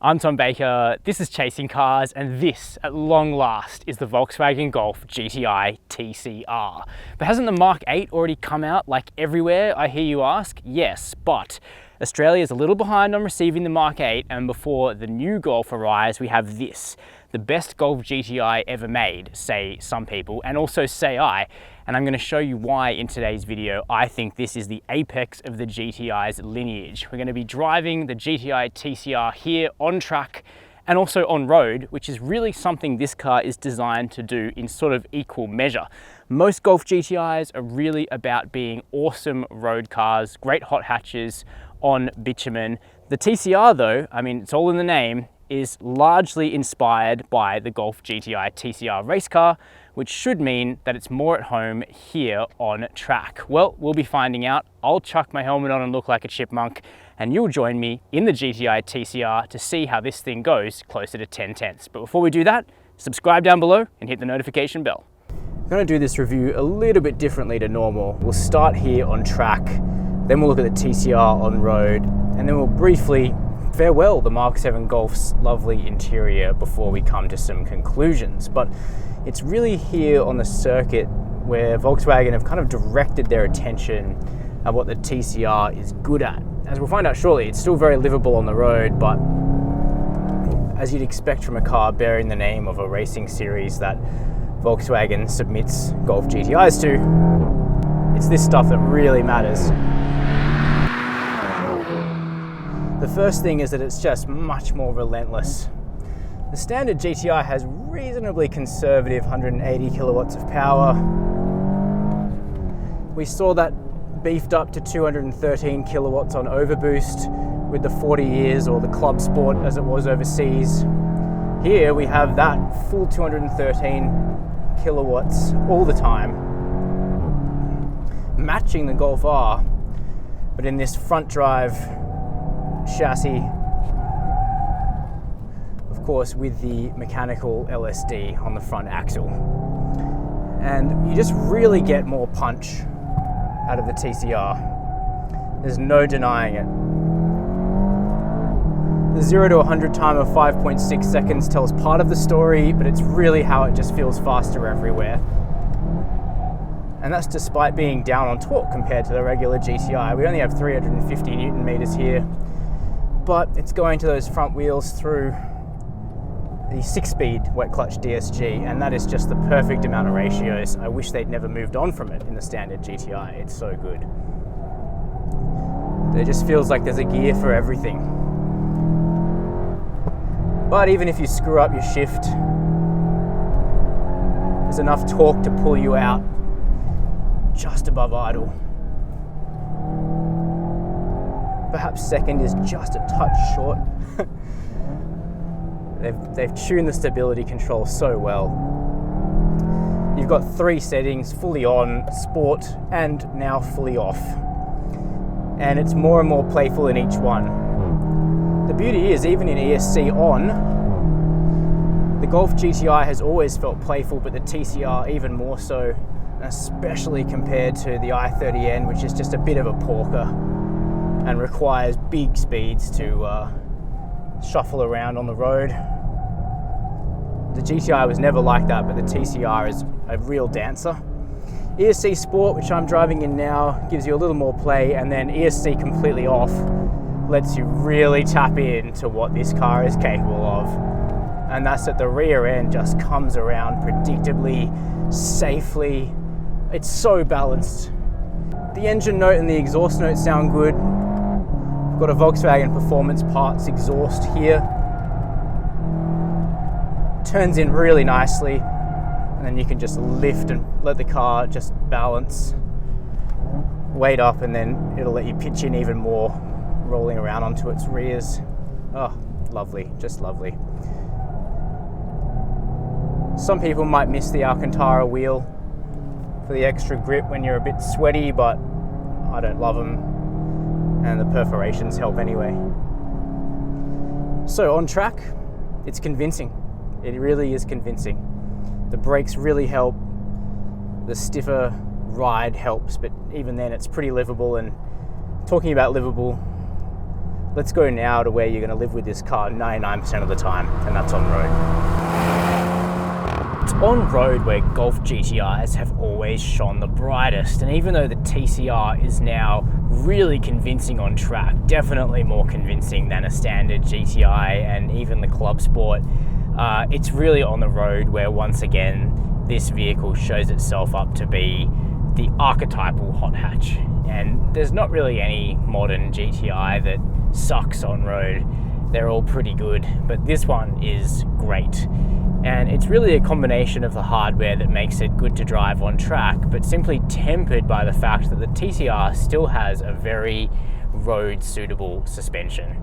I'm Tom Baker, this is Chasing Cars, and this, at long last, is the Volkswagen Golf GTI TCR. But hasn't the Mark 8 already come out like everywhere, I hear you ask? Yes, but Australia is a little behind on receiving the Mark 8, and before the new Golf arrives, we have this, the best Golf GTI ever made, say some people, and also say I. And I'm going to show you why in today's video I think this is the apex of the GTI's lineage. We're going to be driving the GTI TCR here on track and also on road, which is really something this car is designed to do in sort of equal measure. Most Golf GTIs are really about being awesome road cars, great hot hatches on bitumen. The TCR though, I mean, it's all in the name, is largely inspired by the Golf GTI TCR race car, which should mean that it's more at home here on track. Well, we'll be finding out. I'll chuck my helmet on and look like a chipmunk, and you'll join me in the GTI TCR to see how this thing goes closer to 10/10ths. But before we do that, subscribe down below and hit the notification bell. I'm gonna do this review a little bit differently to normal. We'll start here on track, then we'll look at the TCR on road, and then we'll briefly farewell the Mark 7 Golf's lovely interior before we come to some conclusions. But it's really here on the circuit where Volkswagen have kind of directed their attention at what the TCR is good at. As we'll find out shortly, it's still very livable on the road, but as you'd expect from a car bearing the name of a racing series that Volkswagen submits Golf GTIs to, it's this stuff that really matters. The first thing is that it's just much more relentless. The standard GTI has reasonably conservative 180 kilowatts of power. We saw that beefed up to 213 kilowatts on overboost with the 40 years or the Club Sport as it was overseas. Here we have that full 213 kilowatts all the time, matching the Golf R, but in this front drive chassis, of course, with the mechanical LSD on the front axle. And you just really get more punch out of the TCR. There's no denying it. The 0 to 100 time of 5.6 seconds tells part of the story, but it's really how it just feels faster everywhere. And that's despite being down on torque compared to the regular GTI. We only have 350 Newton meters here, but it's going to those front wheels through the 6-speed wet clutch DSG, and that is just the perfect amount of ratios. I wish they'd never moved on from it in the standard GTI. It's so good. It just feels like there's a gear for everything. But even if you screw up your shift, there's enough torque to pull you out just above idle. Perhaps second is just a touch short. They've tuned the stability control so well. You've got 3 settings, fully on, sport, and now fully off. And it's more and more playful in each one. The beauty is, even in ESC on, the Golf GTI has always felt playful, but the TCR even more so, especially compared to the i30N, which is just a bit of a porker and requires big speeds to shuffle around on the road. The GTI was never like that, but the TCR is a real dancer. ESC Sport, which I'm driving in now, gives you a little more play, and then ESC completely off lets you really tap into what this car is capable of. And that's that the rear end just comes around predictably, safely. It's so balanced. The engine note and the exhaust note sound good. We've got a Volkswagen Performance Parts exhaust here. Turns in really nicely, and then you can just lift and let the car just balance, weight up, and then it'll let you pitch in even more, rolling around onto its rears. Oh, lovely, just lovely. Some people might miss the Alcantara wheel for the extra grip when you're a bit sweaty, but I don't love them, and the perforations help anyway. So on track, it's convincing. It really is convincing. The brakes really help. The stiffer ride helps, but even then it's pretty livable. And talking about livable, let's go now to where you're going to live with this car 99% of the time, and that's on road. It's on road where Golf GTIs have always shone the brightest, and even though the TCR is now really convincing on track, definitely more convincing than a standard GTI and even the Club Sport, it's really on the road where once again this vehicle shows itself up to be the archetypal hot hatch. And there's not really any modern GTI that sucks on road. They're all pretty good, but this one is great. And it's really a combination of the hardware that makes it good to drive on track, but simply tempered by the fact that the TCR still has a very road suitable suspension.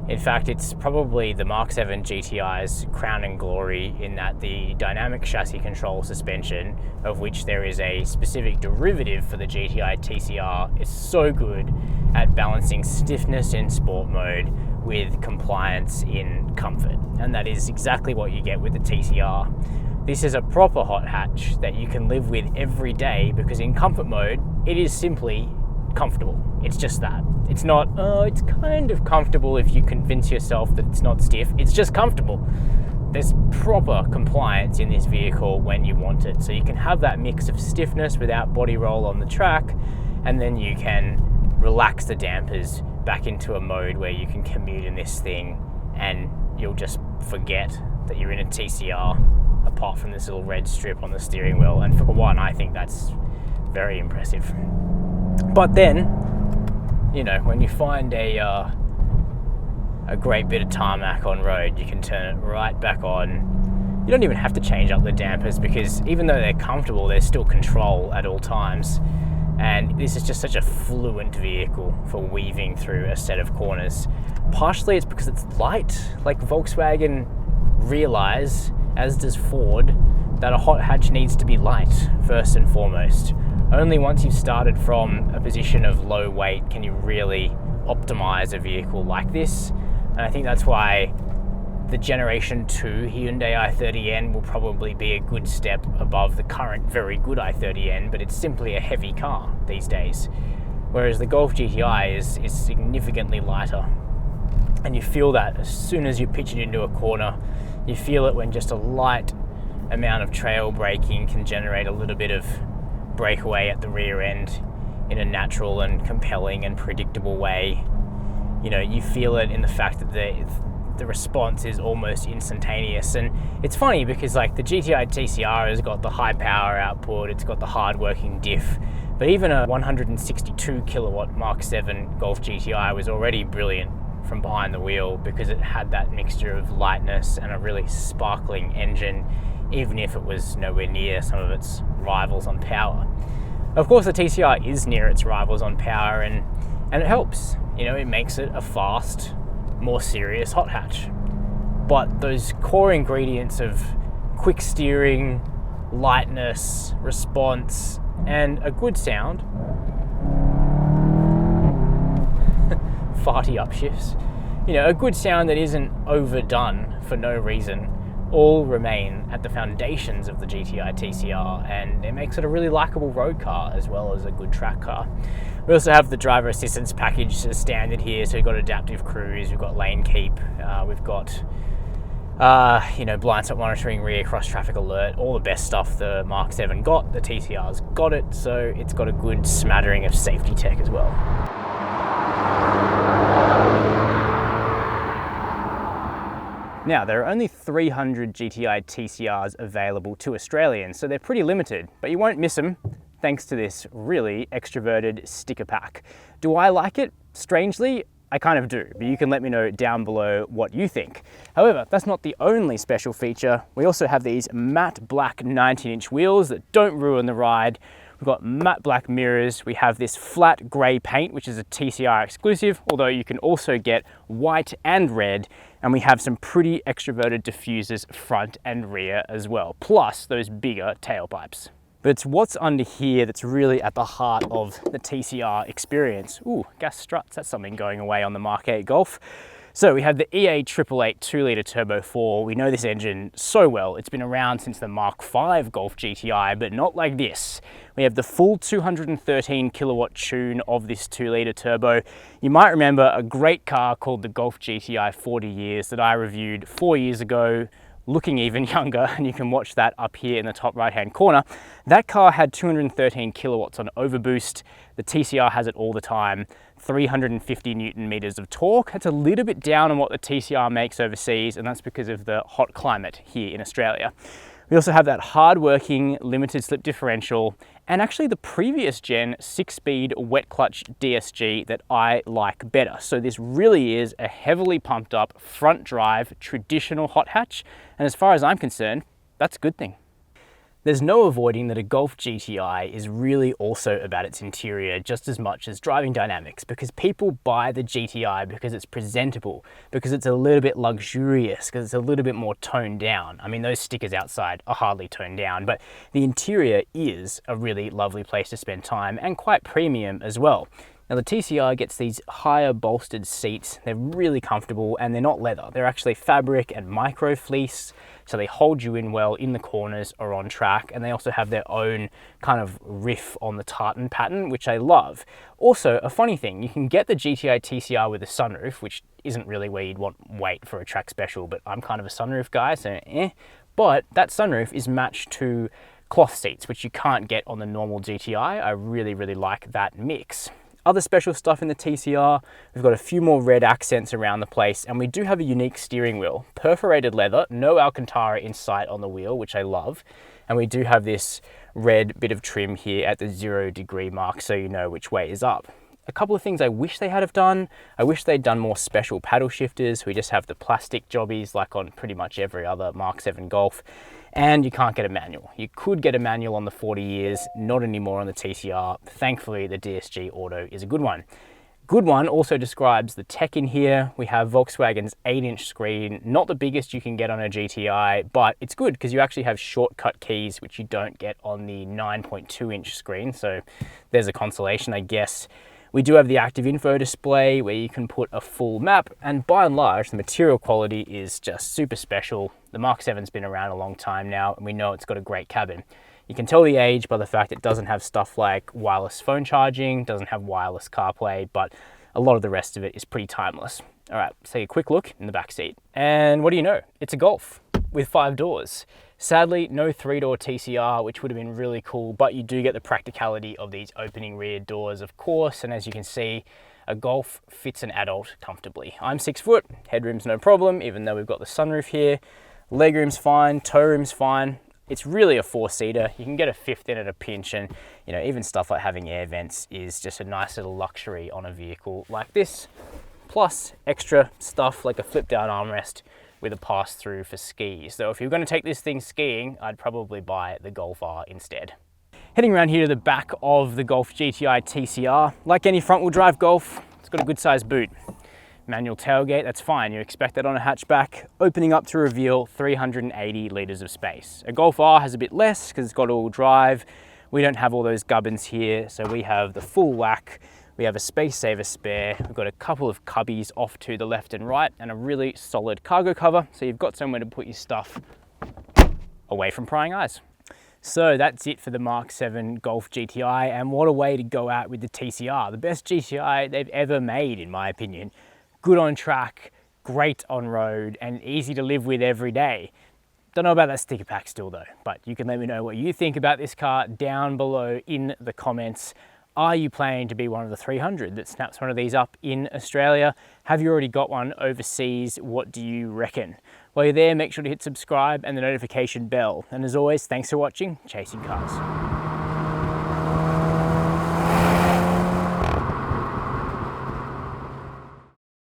In fact, it's probably the Mark 7 GTI's crown and glory in that the dynamic chassis control suspension, of which there is a specific derivative for the GTI TCR, is so good at balancing stiffness in sport mode with compliance in comfort. And that is exactly what you get with the TCR. This is a proper hot hatch that you can live with every day because in comfort mode, it is simply comfortable. It's just that. It's not, oh, it's kind of comfortable if you convince yourself that it's not stiff. It's just comfortable. There's proper compliance in this vehicle when you want it. So you can have that mix of stiffness without body roll on the track, and then you can relax the dampers back into a mode where you can commute in this thing and you'll just forget that you're in a TCR apart from this little red strip on the steering wheel. And for one, I think that's very impressive. But then, you know, when you find a great bit of tarmac on road, you can turn it right back on. You don't even have to change up the dampers because even though they're comfortable, there's still control at all times. And this is just such a fluent vehicle for weaving through a set of corners. Partially it's because it's light. Like Volkswagen realize, as does Ford, that a hot hatch needs to be light first and foremost. Only once you've started from a position of low weight can you really optimize a vehicle like this. And I think that's why the Generation 2 Hyundai i30N will probably be a good step above the current very good i30N, but it's simply a heavy car these days. Whereas the Golf GTI is significantly lighter. And you feel that as soon as you pitch it into a corner. You feel it when just a light amount of trail braking can generate a little bit of breakaway at the rear end in a natural and compelling and predictable way. You know, you feel it in the fact that the response is almost instantaneous. And it's funny because like the GTI TCR has got the high power output, it's got the hard working diff, but even a 162 kilowatt Mark 7 Golf GTI was already brilliant from behind the wheel because it had that mixture of lightness and a really sparkling engine, even if it was nowhere near some of its rivals on power. Of course, the TCR is near its rivals on power, and it helps. You know, it makes it a fast, more serious hot hatch. But those core ingredients of quick steering, lightness, response, and a good sound, farty upshifts, you know, a good sound that isn't overdone for no reason, all remain at the foundations of the GTI TCR, and it makes it a really likable road car as well as a good track car. We also have the driver assistance package as standard here, so we've got adaptive cruise, we've got lane keep, we've got you know, blind spot monitoring, rear cross traffic alert, all the best stuff the Mark 7 got, the TCR's got it, so it's got a good smattering of safety tech as well. Now, there are only 300 GTI TCRs available to Australians, so they're pretty limited, but you won't miss them thanks to this really extroverted sticker pack. Do I like it? Strangely, I kind of do, but you can let me know down below what you think. However, that's not the only special feature. We also have these matte black 19-inch wheels that don't ruin the ride. We've got matte black mirrors. We have this flat grey paint, which is a TCR exclusive, although you can also get white and red. And we have some pretty extroverted diffusers front and rear as well, plus those bigger tailpipes. But it's what's under here that's really at the heart of the TCR experience. Ooh, gas struts, that's something going away on the Mark 8 Golf. So we have the EA888 2-litre Turbo 4. We know this engine so well. It's been around since the Mark V Golf GTI, but not like this. We have the full 213 kilowatt tune of this 2-litre turbo. You might remember a great car called the Golf GTI 40 years that I reviewed 4 years ago, looking even younger, and you can watch that up here in the top right hand corner. That car had 213 kilowatts on overboost. The TCR has it all the time. 350 Newton meters of torque. It's a little bit down on what the TCR makes overseas, and that's because of the hot climate here in Australia. We also have that hard-working limited slip differential, and actually the previous gen 6-speed wet clutch DSG that I like better. So this really is a heavily pumped up front drive traditional hot hatch, and as far as I'm concerned, that's a good thing. There's no avoiding that a Golf GTI is really also about its interior just as much as driving dynamics, because people buy the GTI because it's presentable, because it's a little bit luxurious, because it's a little bit more toned down. I mean, those stickers outside are hardly toned down, but the interior is a really lovely place to spend time and quite premium as well. Now the TCR gets these higher bolstered seats. They're really comfortable and they're not leather. They're actually fabric and microfleece, so they hold you in well in the corners or on track, and they also have their own kind of riff on the tartan pattern, which I love. Also, a funny thing, you can get the GTI TCR with a sunroof, which isn't really where you'd want weight for a track special, but I'm kind of a sunroof guy, so But that sunroof is matched to cloth seats, which you can't get on the normal GTI. I really, really like that mix. Other special stuff in the TCR, we've got a few more red accents around the place, and we do have a unique steering wheel. Perforated leather, no Alcantara in sight on the wheel, which I love. And we do have this red bit of trim here at the 0 degree mark, so you know which way is up. A couple of things I wish they had have done. I wish they'd done more special paddle shifters. We just have the plastic jobbies like on pretty much every other Mark 7 Golf. And you can't get a manual. You could get a manual on the 40 years, not anymore on the TCR. Thankfully, the DSG Auto is a good one. Good one also describes the tech in here. We have Volkswagen's 8-inch screen, not the biggest you can get on a GTI, but it's good because you actually have shortcut keys, which you don't get on the 9.2-inch screen. So there's a consolation, I guess. We do have the active info display where you can put a full map, and by and large, the material quality is just super special. The Mark 7's been around a long time now, and we know it's got a great cabin. You can tell the age by the fact it doesn't have stuff like wireless phone charging, doesn't have wireless CarPlay, but a lot of the rest of it is pretty timeless. All right, let's take a quick look in the back seat. And what do you know? It's a Golf with 5 doors. Sadly, no 3-door TCR, which would have been really cool, but you do get the practicality of these opening rear doors, of course, and as you can see, a Golf fits an adult comfortably. I'm 6 foot, headroom's no problem, even though we've got the sunroof here. Legroom's fine, toe room's fine. It's really a 4-seater. You can get a 5th in at a pinch, and you know, even stuff like having air vents is just a nice little luxury on a vehicle like this. Plus extra stuff like a flip down armrest with a pass-through for skis. So if you're going to take this thing skiing, I'd probably buy the Golf R instead. Heading around here to the back of the Golf GTI TCR, like any front-wheel drive Golf, it's got a good sized boot. Manual tailgate, that's fine, you expect that on a hatchback, opening up to reveal 380 litres of space. A Golf R has a bit less because it's got all-wheel drive. We don't have all those gubbins here, so we have the full whack. We have a space saver spare. We've got a couple of cubbies off to the left and right, and a really solid cargo cover, so you've got somewhere to put your stuff away from prying eyes. So that's it for the Mark 7 Golf GTI, and what a way to go out with the TCR. The best GTI they've ever made, in my opinion. Good on track, great on road, and easy to live with every day. Don't know about that sticker pack still though, but you can let me know what you think about this car down below in the comments. Are you planning to be one of the 300 that snaps one of these up in Australia? Have you already got one overseas? What do you reckon? While you're there, make sure to hit subscribe and the notification bell. And as always, thanks for watching Chasing Cars.